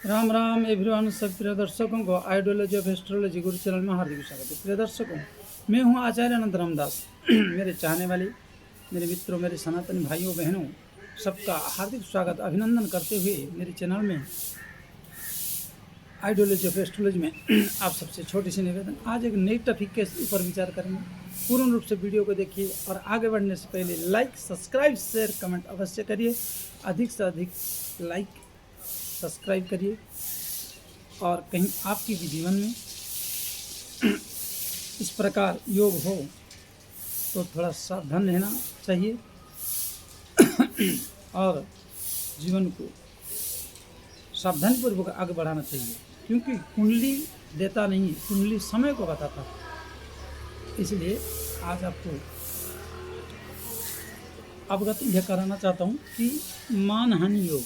Ram Ram everyone. सब प्रिय दर्शकों को ideology of astrology Guru channel में हार्दिक स्वागत है। प्रिय दर्शकों, मैं हूं आचार्य अनंत रामदास। मेरे चाहने वाले, मेरे मित्रों, मेरे सनातनी भाइयों बहनों, सबका हार्दिक स्वागत अभिनंदन करते हुए मेरे चैनल में आइडियोलॉजी ऑफ एस्ट्रोलॉजी में आप सबसे छोटी सी निवेदन, आज एक नई टॉपिक के ऊपर विचार करेंगे। पूर्ण रूप से वीडियो को देखिए और आगे बढ़ने से पहले लाइक, सब्सक्राइब, शेयर, कमेंट अवश्य करिए। अधिक से अधिक लाइक, सब्सक्राइब करिए और कहीं आपके भी जीवन में इस प्रकार योग हो तो थोड़ा सावधान रहना चाहिए और जीवन को सावधानीपूर्वक आगे बढ़ाना चाहिए, क्योंकि कुंडली देता नहीं, कुंडली समय को बताता है। इसलिए आज आपको अवगत यह कराना चाहता हूँ कि मानहानि योग,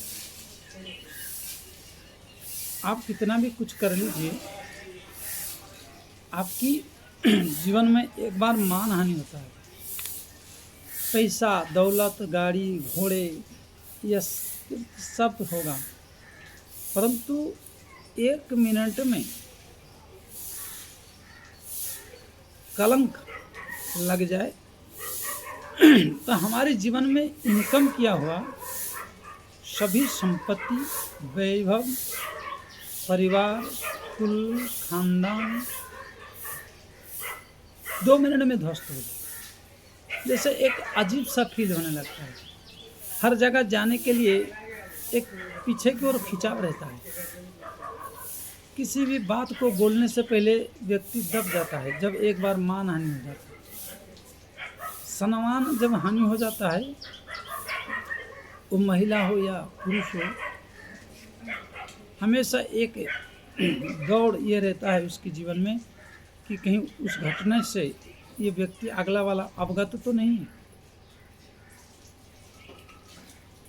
आप कितना भी कुछ कर लीजिए, आपकी जीवन में एक बार मानहानि होता है। पैसा, दौलत, गाड़ी, घोड़े, यह सब होगा, परंतु एक मिनट में कलंक लग जाए तो हमारे जीवन में इनकम किया हुआ सभी संपत्ति, वैभव, परिवार, कुल, खानदान 2 मिनट में ध्वस्त हो जाए। जैसे एक अजीब सा फील होने लगता है। हर जगह जाने के लिए एक पीछे की ओर खिंचाव रहता है। किसी भी बात को बोलने से पहले व्यक्ति दब जाता है जब एक बार मान हानि हो जाता है। सम्मान जब हानि हो जाता है, वो महिला हो या पुरुष हो, हमेशा एक दौड़ ये रहता है उसके जीवन में कि कहीं उस घटना से ये व्यक्ति अगला वाला अवगत तो नहीं है।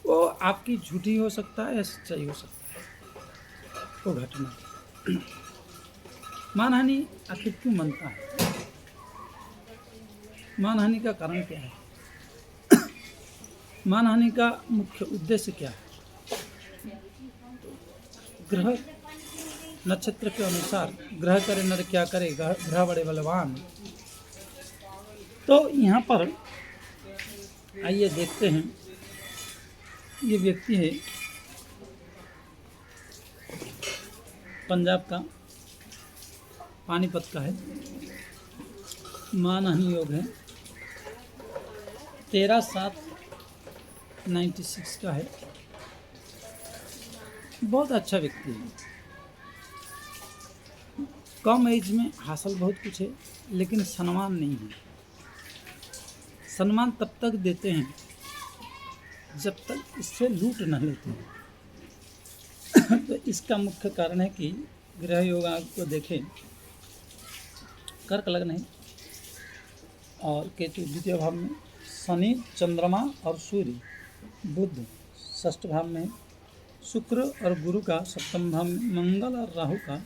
वो आपकी झूठी हो सकता है या सच्चाई हो सकता है वो घटना। मानहानि आखिर क्यों बनता है? मानहानि का कारण क्या है? मानहानि का मुख्य उद्देश्य क्या है? ग्रह नक्षत्र के अनुसार ग्रह करे नर क्या करे, ग्रह बड़े बलवान। तो यहाँ पर आइए देखते हैं। ये व्यक्ति है पंजाब का, पानीपत का है। मानहानि योग है 13/7/96 का है। बहुत अच्छा व्यक्ति है। कम एज में हासिल बहुत कुछ है, लेकिन सम्मान नहीं है। सम्मान तब तक देते हैं जब तक इससे लूट न लेते हैं। तो इसका मुख्य कारण है कि ग्रह योग को देखें, कर्क लग्न है और केतु द्वितीय भाव में, शनि, चंद्रमा और सूर्य, बुध षष्ठ भाव में, शुक्र और गुरु का सप्तम भाव में, मंगल और राहु का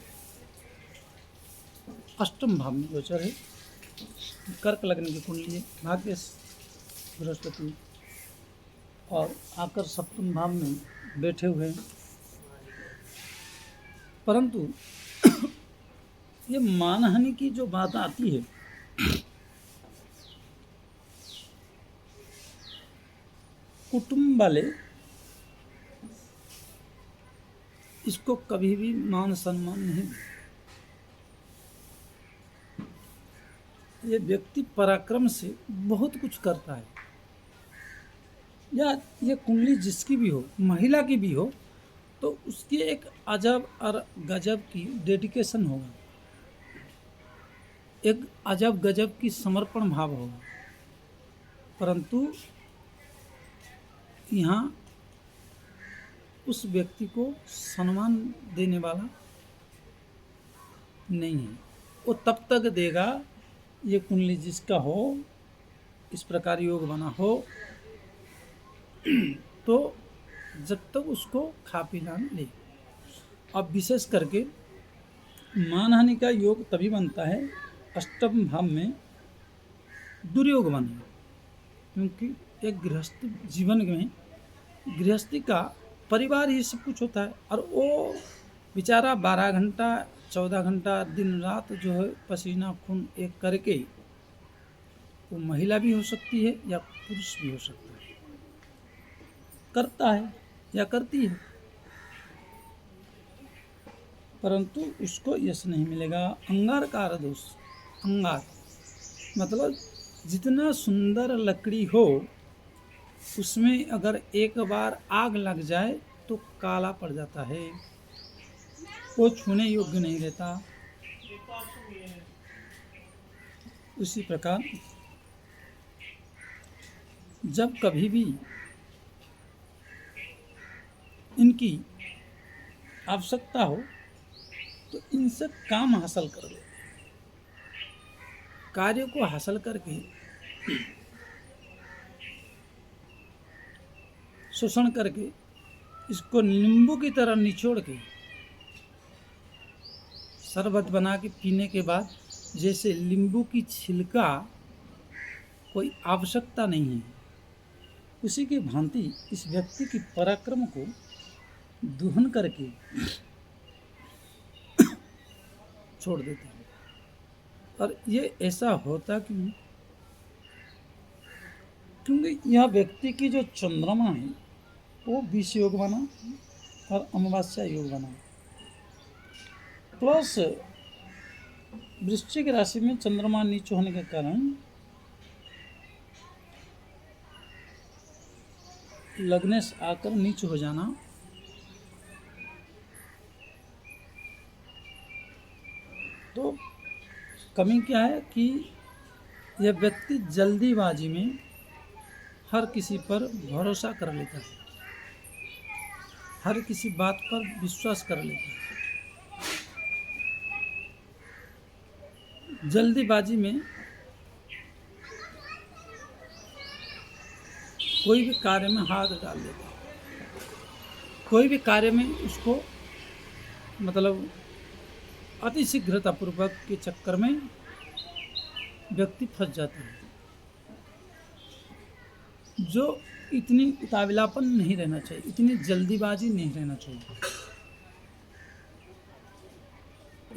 अष्टम भाव में गोचर है। कर्क लग्न की कुंडली है, भाग्य बृहस्पति और आकर सप्तम भाव में बैठे हुए हैं। परंतु ये मानहानि की जो बात आती है, कुटुंब वाले इसको कभी भी मान सम्मान नहीं देते। ये व्यक्ति पराक्रम से बहुत कुछ करता है, या ये कुंडली जिसकी भी हो, महिला की भी हो, तो उसकी एक अजब और गजब की डेडिकेशन होगा, एक अजब गजब की समर्पण भाव होगा। परंतु यहाँ उस व्यक्ति को सम्मान देने वाला नहीं है। वो तब तक देगा, ये कुंडली जिसका हो, इस प्रकार योग बना हो, तो जब तक उसको खा पिला ले। अब विशेष करके मानहानि का योग तभी बनता है अष्टम भाव में दुर्योग बने, क्योंकि एक गृहस्थ जीवन में गृहस्थी का परिवार ही सब कुछ होता है, और वो बेचारा 12 घंटा 14 घंटा दिन रात जो है पसीना खून एक करके, वो महिला भी हो सकती है या पुरुष भी हो सकता है, करता है या करती है, परंतु उसको यश नहीं मिलेगा। अंगार का दोष, अंगार मतलब जितना सुंदर लकड़ी हो, उसमें अगर एक बार आग लग जाए तो काला पड़ जाता है, वो छूने योग्य नहीं रहता। उसी प्रकार जब कभी भी इनकी आवश्यकता हो तो इनसे काम हासिल कर ले, कार्य को हासिल करके शोषण करके इसको नींबू की तरह निचोड़ के शरबत बना के पीने के बाद जैसे नींबू की छिलका कोई आवश्यकता नहीं है, उसी की भांति इस व्यक्ति की पराक्रम को दुहन करके छोड़ देते हैं। और ये ऐसा होता क्यों? क्योंकि यह व्यक्ति की जो चंद्रमा है वो विष योग बना और अमावस्या योग बना, प्लस वृश्चिक राशि में चंद्रमा नीचे होने के कारण लग्न से आकर नीचे हो जाना, तो कमी क्या है कि यह व्यक्ति जल्दीबाजी में हर किसी पर भरोसा कर लेता है, हर किसी बात पर विश्वास कर लेता है। जल्दीबाजी में कोई भी कार्य में हाथ डाल देता है, कोई भी कार्य में उसको मतलब अति शीघ्रतापूर्वक के चक्कर में व्यक्ति फंस जाता है। जो इतनी उतावलापन नहीं रहना चाहिए, इतनी जल्दीबाजी नहीं रहना चाहिए।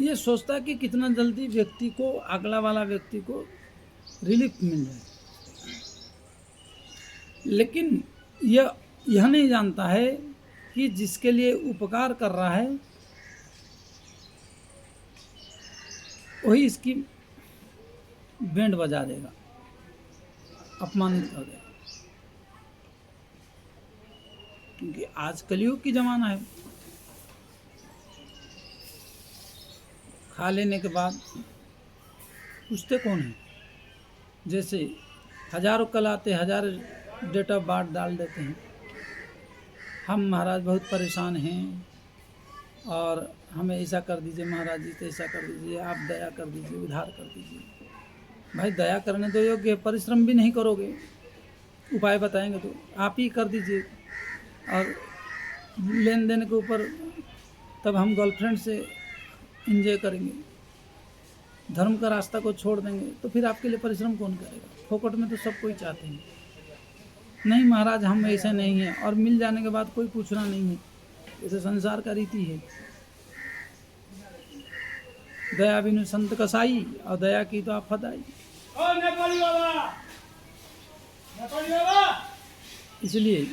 ये सोचता है कि कितना जल्दी व्यक्ति को, अगला वाला व्यक्ति को रिलीफ मिल जाए, लेकिन यह नहीं जानता है कि जिसके लिए उपकार कर रहा है वही इसकी बैंड बजा देगा, अपमानित कर देगा। क्योंकि आज कलयुग की जमाना है, खा लेने के बाद पूछते कौन है। जैसे हजारों कल आते, हजार डेट ऑफ बर्थ डाल देते हैं, हम महाराज बहुत परेशान हैं और हमें ऐसा कर दीजिए महाराज जी, तो ऐसा कर दीजिए, आप दया कर दीजिए, उधार कर दीजिए। भाई दया करने तो योग्य, परिश्रम भी नहीं करोगे, उपाय बताएंगे तो आप ही कर दीजिए, और लेन देन के ऊपर तब हम गर्लफ्रेंड से एंजॉय करेंगे, धर्म का रास्ता को छोड़ देंगे, तो फिर आपके लिए परिश्रम कौन करेगा? फोकट में तो सब कोई चाहते हैं। नहीं महाराज हम ऐसे नहीं हैं, और मिल जाने के बाद कोई पूछना नहीं है, ऐसे संसार का रीति है। दया बिनु संत कसाई, और दया की तो आफत आई। इसलिए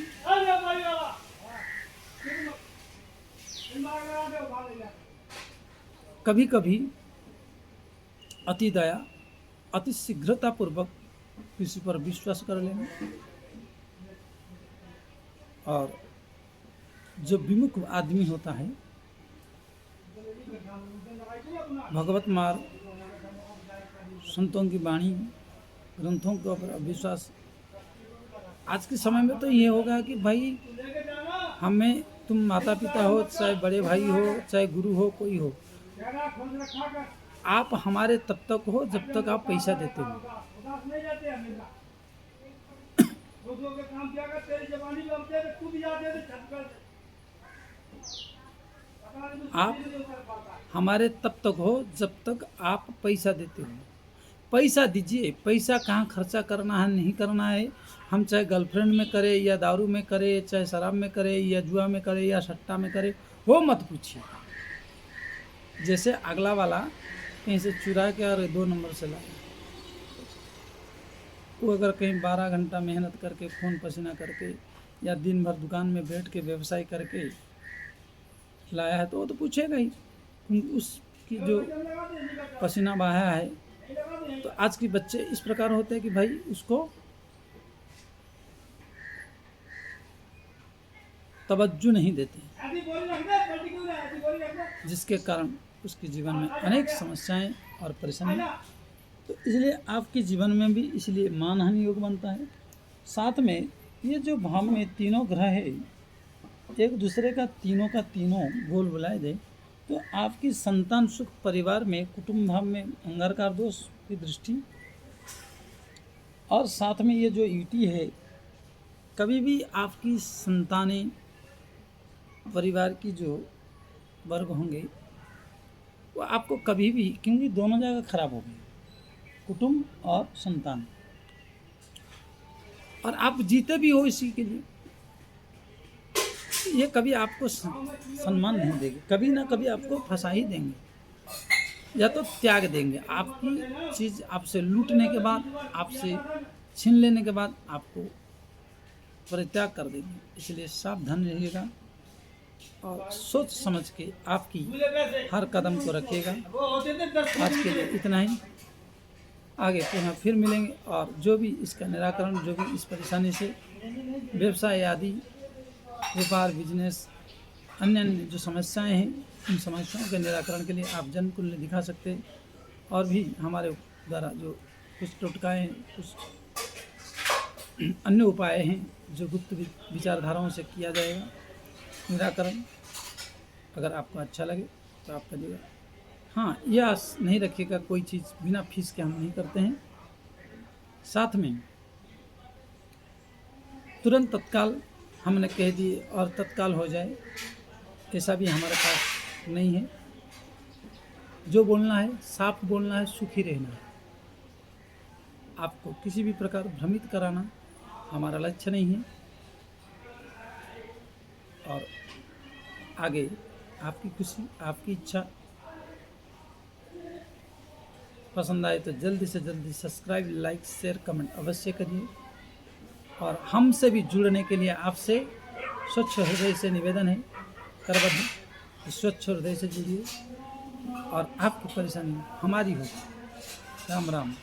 कभी कभी अति दया, अति शीघ्रतापूर्वक किसी पर विश्वास कर लेना, और जो विमुख आदमी होता है, भगवत मार्ग, संतों की वाणी, ग्रंथों के ऊपर विश्वास। आज के समय में तो ये होगा कि भाई हमें, तुम माता पिता हो, चाहे बड़े भाई हो, चाहे गुरु हो, कोई हो, आप हमारे तब तक हो जब तक आप पैसा देते हो। आप हमारे तब तक हो जब तक आप पैसा देते हो। पैसा दीजिए, पैसा कहाँ खर्चा करना है नहीं करना है, हम चाहे गर्लफ्रेंड में करें या दारू में करें, चाहे शराब में करें या जुआ में करें या सट्टा में करें, वो मत पूछिए। जैसे अगला वाला कहीं से चुरा के और 2 नंबर से लाया, वो अगर कहीं 12 घंटा मेहनत करके खून पसीना करके या दिन भर दुकान में बैठ के व्यवसाय करके लाया है तो वो तो पूछेगा ही, क्योंकि उसकी जो पसीना बहाया है। तो आज के बच्चे इस प्रकार होते हैं कि भाई उसको तवज्जो नहीं देते, जिसके कारण उसके जीवन में अनेक समस्याएं और परेशानियां। तो इसलिए आपके जीवन में भी इसलिए मानहानि योग बनता है। साथ में ये जो भाव में तीनों ग्रह है, एक दूसरे का तीनों बोल बुलाए दे तो आपकी संतान सुख, परिवार में कुटुंब भाव में अंगारकार दोष की दृष्टि, और साथ में ये जो ईटी है, कभी भी आपकी संतानें परिवार की जो वर्ग होंगे वो आपको कभी भी, क्योंकि दोनों जगह खराब हो गई, कुटुंब और संतान, और आप जीते भी हो इसी के लिए, ये कभी आपको सम्मान नहीं देंगे, कभी ना कभी आपको फंसा ही देंगे या तो त्याग देंगे। आपकी चीज़ आपसे लूटने के बाद, आपसे छीन लेने के बाद आपको परित्याग कर देंगे। इसलिए सावधान रहिएगा और सोच समझ के आपकी हर कदम को रखिएगा। आज के लिए इतना ही, आगे फिर मिलेंगे और जो भी इसका निराकरण, जो भी इस परेशानी से व्यवसाय आदि व्यापार बिजनेस अन्य जो समस्याएं हैं, उन समस्याओं के निराकरण के लिए आप जनकुल्य दिखा सकते हैं, और भी हमारे द्वारा जो कुछ टोटकाएँ हैं, कुछ अन्य उपाय हैं जो गुप्त विचारधाराओं से किया जाएगा निराकरण। अगर आपको अच्छा लगे तो आप करिएगा। हाँ, यह आस नहीं रखिएगा कोई चीज़ बिना फीस के हम नहीं करते हैं। साथ में तुरंत तत्काल हमने कह दिए और तत्काल हो जाए, ऐसा भी हमारे पास नहीं है। जो बोलना है साफ बोलना है, सुखी रहना है। आपको किसी भी प्रकार भ्रमित कराना हमारा लक्ष्य नहीं है। और आगे आपकी खुशी, आपकी इच्छा। पसंद आए तो जल्दी से जल्दी सब्सक्राइब, लाइक, शेयर, कमेंट अवश्य करिए। और हमसे भी जुड़ने के लिए आपसे स्वच्छ हृदय से निवेदन है, करबद्ध, स्वच्छ हृदय से जुड़िए और आपकी परेशानी हमारी होगी। राम राम।